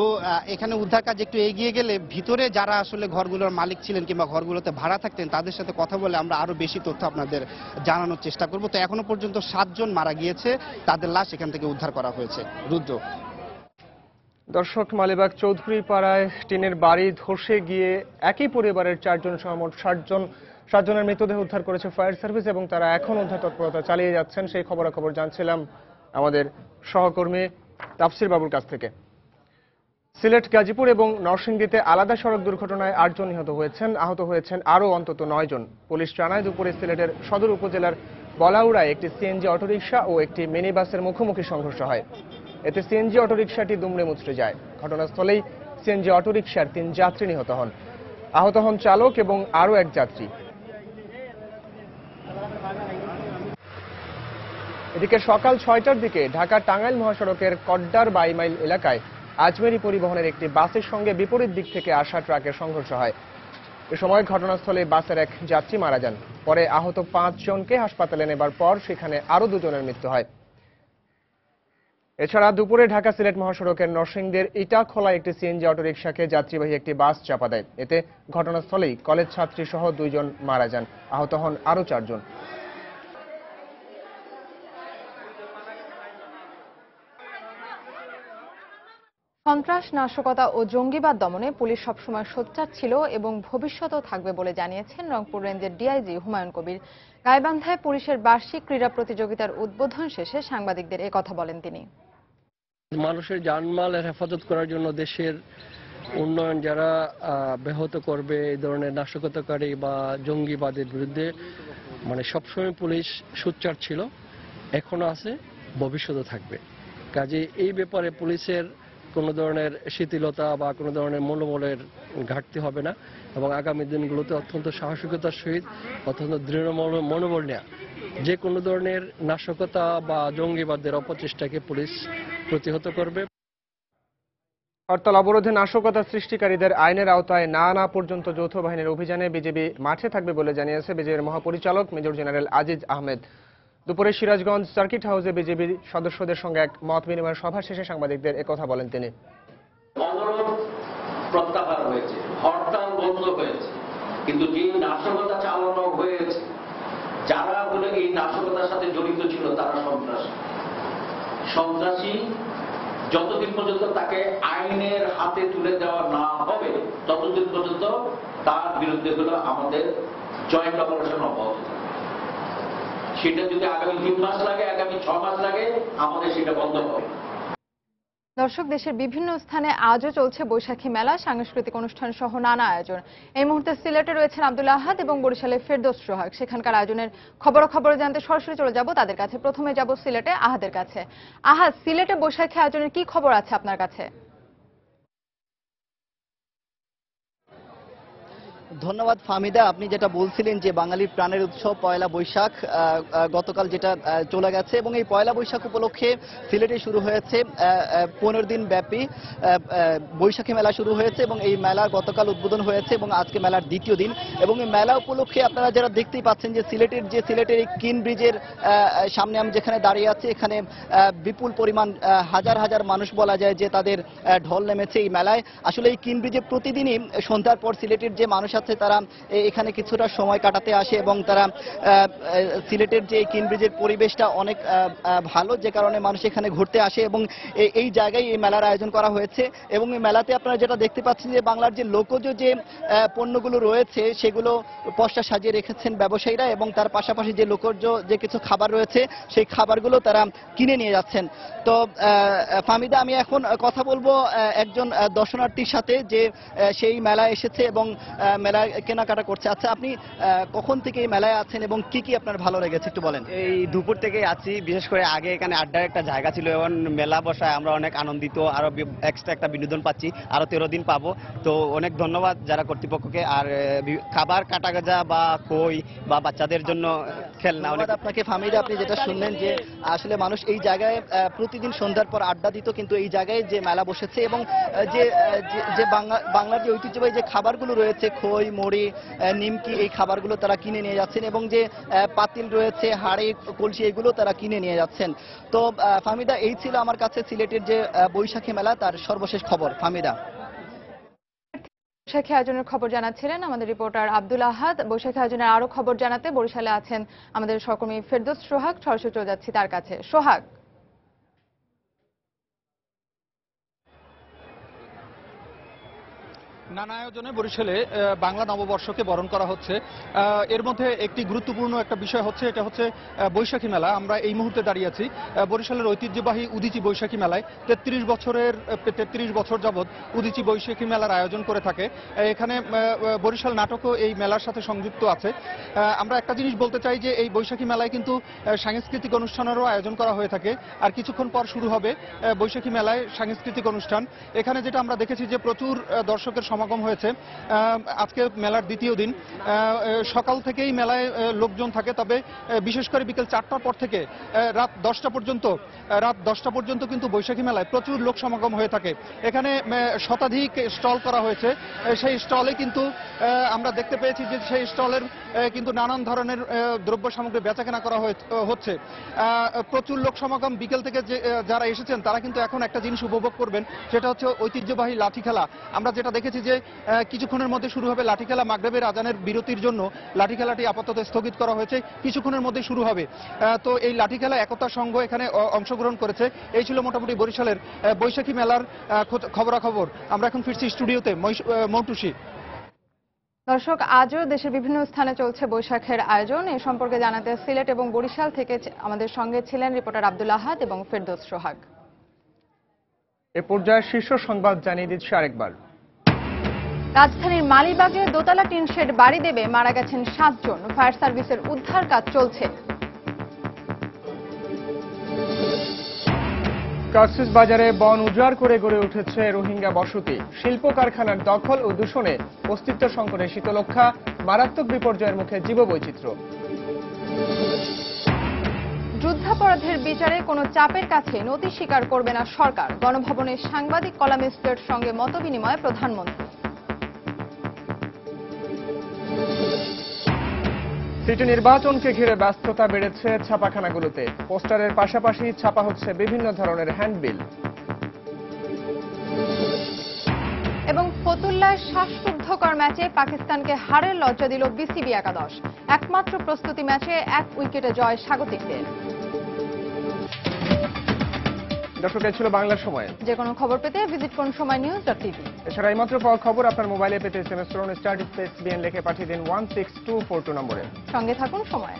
এখানে উদ্ধার কাজ একটু এগিয়ে গেলে ভিতরে যারা আসলে ঘরগুলোর মালিক ছিলেন কিংবা ঘরগুলোতে ভাড়া থাকতেন তাদের সাথে কথা বলে আমরা আরো বেশি তথ্য আপনাদের জানানোর চেষ্টা করব। তো এখনো পর্যন্ত 7 জন মারা গিয়েছে, তাদের লাশ এখান থেকে উদ্ধার করা হয়েছে। রুদ্র। দর্শক, মালিবাগ চৌধুরী পাড়ায় টিনের বাড়ি ধসে গিয়ে একই পরিবারের 4 জন সহ মোট 7 জনের মৃতদেহ উদ্ধার করেছে ফায়ার সার্ভিস এবং তারা এখন উদ্ধার তৎপরতা চালিয়ে যাচ্ছেন। সেই খবরাখবর জানছিলাম আমাদের সহকর্মী তাফসির বাবুর কাছ থেকে। সিলেট, গাজীপুর এবং নরসিংদীতে আলাদা সড়ক দুর্ঘটনায় 8 জন নিহত হয়েছেন, আহত হয়েছেন আরও অন্তত 9 জন। পুলিশ জানায় দুপুরে সিলেটের সদর উপজেলার বলাউড়ায় একটি সিএনজি অটোরিকশা ও একটি মিনি বাসের মুখোমুখি সংঘর্ষ হয়। এতে সিএনজি অটোরিকশাটি দুমড়ে মুচড়ে যায়। ঘটনাস্থলেই সিএনজি অটোরিকশার 3 যাত্রী নিহত হন। আহত হন চালক এবং আরও 1 যাত্রী। এদিকে সকাল 6টার দিকে ঢাকা টাঙ্গাইল মহাসড়কের কড্ডার বাইমাইল এলাকায় আজমেরি পরিবহনের একটি বাসের সঙ্গে বিপরীত দিক থেকে আসা ট্রাকের সংঘর্ষ হয়। এ সময় ঘটনাস্থলে বাসের 1 যাত্রী মারা যান। পরে আহত 5 জনকে হাসপাতালে নেবার পর সেখানে আরও 2 জনের মৃত্যু হয়। এছাড়া দুপুরে ঢাকা সিলেট মহাসড়কের নরসিংদীর ইটাখোলায় একটি সিএনজি অটোরিকশাকে যাত্রীবাহী একটি বাস চাপা দেয়। এতে ঘটনাস্থলেই কলেজ ছাত্রী সহ 2 জন মারা যান, আহত হন আরও 4 জন। সন্ত্রাস, নাশকতা ও জঙ্গিবাদ দমনে পুলিশ সবসময় সোচ্চার ছিল এবং ভবিষ্যতেও থাকবে বলে জানিয়েছেন রংপুর রেঞ্জের ডিআইজি হুমায়ুন কবির। গাইবান্ধায় পুলিশের বার্ষিক ক্রীড়া প্রতিযোগিতার উদ্বোধন শেষে সাংবাদিকদের একথা বলেন তিনি। মানুষের জানমালের হেফাজত করার জন্য দেশের উন্নয়ন যারা ব্যাহত করবে এই ধরনের নাশকতাকারী বা জঙ্গিবাদের বিরুদ্ধে সবসময় পুলিশ সোচ্চার ছিল, এখনো আছে, ভবিষ্যতে থাকবে। কাজে এই ব্যাপারে পুলিশের কোনো ধরনের শিথিলতা বা কোনো ধরনের মনোবলের ঘাটতি হবে না এবং আগামী দিনগুলোতে অত্যন্ত সাহসিকতার সহিত অত্যন্ত দৃঢ় মনোবল নেয়া যে কোনো ধরনের নাশকতা বা জঙ্গিবাদের অপচেষ্টাকে পুলিশ প্রতিহত করবে। হরতাল অবরোধে নাশকতা সৃষ্টিকারীদের আইনের আওতায় না আনা পর্যন্ত যৌথ বাহিনীর অভিযানে বিজেপি মাঠে থাকবে বলে জানিয়েছে বিজেপির মহাপরিচালক মেজর জেনারেল আজিজ আহমেদ। দুপুরে সিরাজগঞ্জ সার্কিট হাউসে বিজেপির সদস্যদের সঙ্গে এক মত বিনিময় সভা শেষে সাংবাদিকদের একথা বলেন তিনি। প্রত্যাহার হয়েছে, হরতাল বন্ধ হয়েছে, কিন্তু যে নাশকতা চালানো হয়েছে, যারা বলে এই নাশকতার সাথে জড়িত ছিল তারা সন্ত্রাসী। যতদিন পর্যন্ত তাকে আইনের হাতে তুলে দেওয়া না হবে ততদিন পর্যন্ত তার বিরুদ্ধে হলো আমাদের জয়েন্ট অপারেশন অব্যাহত থাকবে। সেটা যদি আগামী 3 মাস লাগে, আগামী 6 মাস লাগে, আমাদের সেটা বন্ধ হবে। দর্শক, দেশের বিভিন্ন স্থানে আজও চলছে বৈশাখী মেলা, সাংস্কৃতিক অনুষ্ঠান সহ নানা আয়োজন। এই মুহূর্তে সিলেটে রয়েছেন আব্দুল আহাদ এবং বরিশালে ফেরদৌস সোহাগ। সেখানকার আয়োজনের খবর জানতে সরাসরি চলে যাব তাদের কাছে। প্রথমে যাব সিলেটে আহাদের কাছে। আহাদ, সিলেটে বৈশাখী আয়োজনের কি খবর আছে আপনার কাছে? ধন্যবাদ ফাহমিদা। আপনি যেটা বলছিলেন যে বাঙালির প্রাণের উৎসব পয়লা বৈশাখ গতকাল যেটা চলে গেছে, এবং এই পয়লা বৈশাখ উপলক্ষে সিলেটে শুরু হয়েছে 15 দিন ব্যাপী বৈশাখী মেলা শুরু হয়েছে, এবং এই মেলার গতকাল উদ্বোধন হয়েছে এবং আজকে মেলার দ্বিতীয় দিন। এবং এই মেলা উপলক্ষে আপনারা যারা দেখতেই পাচ্ছেন যে সিলেটের এই কিন ব্রিজের সামনে আমি যেখানে দাঁড়িয়ে আছি, এখানে বিপুল পরিমাণ হাজার হাজার মানুষ বলা যায় যে তাদের ঢল নেমেছে এই মেলায়। আসলে এই কিন ব্রিজে প্রতিদিনই সন্ধ্যার পর সিলেটের যে মানুষ আছে তারা এখানে কিছুটা সময় কাটাতে আসে, এবং তারা সিলেটের যে কিন ব্রিজের পরিবেশটা অনেক ভালো, যে কারণে মানুষ এখানে ঘুরতে আসে, এবং এই জায়গায় এই মেলার আয়োজন করা হয়েছে। এবং এই মেলাতে আপনারা যেটা দেখতে পাচ্ছেন যে বাংলার যে লোকজ যে পণ্যগুলো রয়েছে সেগুলো পসরা সাজিয়ে রেখেছেন ব্যবসায়ীরা, এবং তার পাশাপাশি যে লোকজ যে কিছু খাবার রয়েছে সেই খাবারগুলো তারা কিনে নিয়ে যাচ্ছেন। তো ফাহমিদা, আমি এখন কথা বলবো একজন দর্শনার্থীর সাথে যে সেই মেলায় এসেছে এবং মেলা কেনাকাটা করছে। আচ্ছা, আপনি কখন থেকে এই মেলায় আছেন এবং কি কি আপনার ভালো লেগেছে একটু বলেন। এই দুপুর থেকে আছি, বিশেষ করে আগে এখানে আড্ডার একটা জায়গা ছিল, এবং মেলা বসায় আমরা অনেক আনন্দিত, আরো এক্সট্রা একটা বিনোদন পাচ্ছি, আরো 13 দিন পাবো। তো অনেক ধন্যবাদ যারা কর্তৃপক্ষকে। আর খাবার কাটা গাজা বা কই বা বাচ্চাদের জন্য খেলনা অনেক। আপনাকে ফাহমিদা, আপনি যেটা শুনলেন যে আসলে মানুষ এই জায়গায় প্রতিদিন সন্ধ্যার পর আড্ডা দিত, কিন্তু এই জায়গায় যে মেলা বসেছে এবং যে বাংলার যে ঐতিহ্যবাহী যে খাবারগুলো রয়েছে, খই, মুড়ি, নিমকি, এই খাবারগুলো তারা কিনে নিয়ে যাচ্ছেন, এবং যে পাতিল রয়েছে, হাঁড়ি, কলসি, এগুলো তারা কিনে নিয়ে যাচ্ছেন। তো ফাহমিদা, এই ছিল আমার কাছে সিলেটের যে বৈশাখী মেলা তার সর্বশেষ খবর। ফাহমিদা। বৈশাখী আয়োজনের খবর জানাচ্ছিলেন আমাদের রিপোর্টার আব্দুল আহাদ। বৈশাখী আয়োজনের আরো খবর জানাতে বরিশালে আছেন আমাদের সহকর্মী ফেরদৌস সোহাগ। সরাসরি চলে যাচ্ছি তার কাছে। সোহাগ, নানা আয়োজনে বরিশালে বাংলা নববর্ষকে বরণ করা হচ্ছে। এর মধ্যে একটি গুরুত্বপূর্ণ একটা বিষয় হচ্ছে, এটা হচ্ছে বৈশাখী মেলা। আমরা এই মুহূর্তে দাঁড়িয়ে আছি বরিশালের ঐতিহ্যবাহী উদীচী বৈশাখী মেলায়। 33 বছর যাবৎ উদীচী বৈশাখী মেলার আয়োজন করে থাকে। এখানে বরিশাল নাটকও এই মেলার সাথে সংযুক্ত আছে। আমরা একটা জিনিস বলতে চাই যে এই বৈশাখী মেলায় কিন্তু সাংস্কৃতিক অনুষ্ঠানেরও আয়োজন করা হয়ে থাকে, আর কিছুক্ষণ পর শুরু হবে বৈশাখী মেলায় সাংস্কৃতিক অনুষ্ঠান। এখানে যেটা আমরা দেখেছি যে প্রচুর দর্শকের সমাগম হয়েছে। আজকে মেলার দ্বিতীয় দিন, সকাল থেকেই মেলায় লোকজন থাকে, তবে বিশেষ করে বিকেল 4টার পর থেকে রাত 10টা পর্যন্ত কিন্তু বৈশাখী মেলায় প্রচুর লোক সমাগম হয়ে থাকে। এখানে শতাধিক স্টল করা হয়েছে। সেই স্টলে কিন্তু আমরা দেখতে পেয়েছি যে সেই স্টলের কিন্তু নানান ধরনের দ্রব্য সামগ্রী বেচাকেনা করা হচ্ছে। প্রচুর লোক সমাগম। বিকেল থেকে যারা এসেছেন তারা কিন্তু এখন একটা জিনিস উপভোগ করবেন, সেটা হচ্ছে ঐতিহ্যবাহী লাঠি খেলা। আমরা যেটা দেখেছি যে কিছুক্ষণের মধ্যে শুরু হবে লাঠি খেলা। মাগরিবের আজানের বিরতির জন্য লাঠি খেলাটি আপাতত স্থগিত করা হয়েছে, কিছুক্ষণের মধ্যে শুরু হবে। তো এই লাঠি খেলা একতা সংঘ এখানে অংশগ্রহণ করেছে। এই ছিল মোটামুটি বরিশালের বৈশাখী মেলার খবরাখবর। আমরা এখন ফিরছি স্টুডিওতে। মৌটুসি। দর্শক, আজও দেশের বিভিন্ন স্থানে চলছে বৈশাখের আয়োজন। এ সম্পর্কে জানাতে সিলেট এবং বরিশাল থেকে আমাদের সঙ্গে ছিলেন রিপোর্টার আব্দুল আহাদ এবং ফেরদৌস সোহাগ। এ পর্যায়ে শীর্ষ সংবাদ জানিয়ে দিচ্ছি আরেকবার। রাজধানীর মালিবাগে দোতলা টিন শেড বাড়ি দেবে মারা গেছেন 7 জন। ফায়ার সার্ভিসের উদ্ধার কাজ চলছে। কক্সবাজারে বন উজাড় করে গড়ে উঠেছে রোহিঙ্গা বসতি। শিল্প কারখানার দখল ও দূষণে অস্তিত্ব সংকটে শীতলক্ষা, মারাত্মক বিপর্যয়ের মুখে জীববৈচিত্র্য। যুদ্ধাপরাধের বিচারে কোনো চাপের কাছে নতি স্বীকার করবে না সরকার। গণভবনে সাংবাদিক কলামিস্টদের সঙ্গে মতবিনিময় প্রধানমন্ত্রী। সিটি নির্বাচনকে ঘিরে ব্যস্ততা বেড়েছে ছাপাখানাগুলোতে। পোস্টারের পাশাপাশি ছাপা হচ্ছে বিভিন্ন ধরনের হ্যান্ডবিল। এবং ফতুল্লায় শ্বাসরুদ্ধকর ম্যাচে পাকিস্তানকে হারের লজ্জা দিল বিসিবি একাদশ। একমাত্র প্রস্তুতি ম্যাচে 1 উইকেটে জয় স্বাগতিকদের। দর্শক, এই ছিল বাংলার সময়। যে কোনো খবর পেতে ভিজিট করুন সময়নিউজ.tv। এছাড়া এইমাত্র পাওয়া খবর আপনার মোবাইলে পেতে SMS করুন *BN লিখে পাঠিয়ে দিন 16242 নম্বরে। সঙ্গে থাকুন সময়।